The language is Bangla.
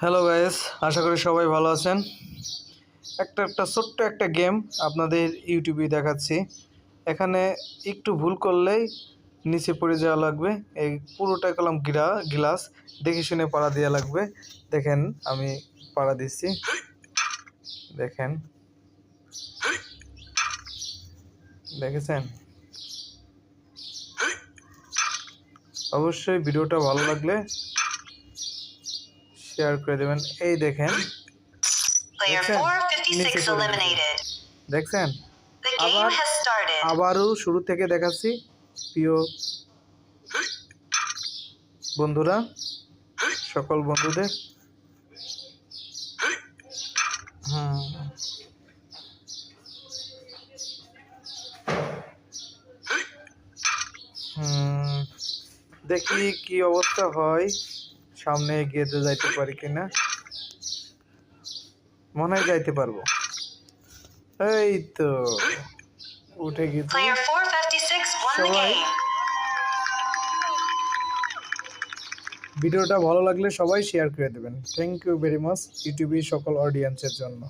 হ্যালো গাইস, আশা করি সবাই ভালো আছেন। একটা ছোট্ট একটা গেম আপনাদের ইউটিউবে দেখাচ্ছি। এখানে একটু ভুল করলেই নিচে পড়ে যাওয়া লাগবে। এই পুরোটা কলম গ্লাস দেখে শুনে পাড়া দেওয়া লাগবে। দেখেন আমি পাড়া দিচ্ছি, দেখেন, দেখেছেন? অবশ্যই ভিডিওটা ভালো লাগলে শেয়ার করে দেবেন। এই দেখেন, দেখছেন? আবারও শুরু থেকে দেখাচ্ছি প্রিয় বন্ধুরা, সকল বন্ধুদের। দেখি কি অবস্থা হয়, সামনে এগিয়ে যাইতে পারি কিনা। মনে হয় যাইতে পারবো। এই তো উঠে গেছি। সবাই ভিডিওটা ভালো লাগলে সবাই শেয়ার করে দেবেন। থ্যাংক ইউ ভেরি মাচ ইউটিউবের সকল অডিয়েন্সের জন্য।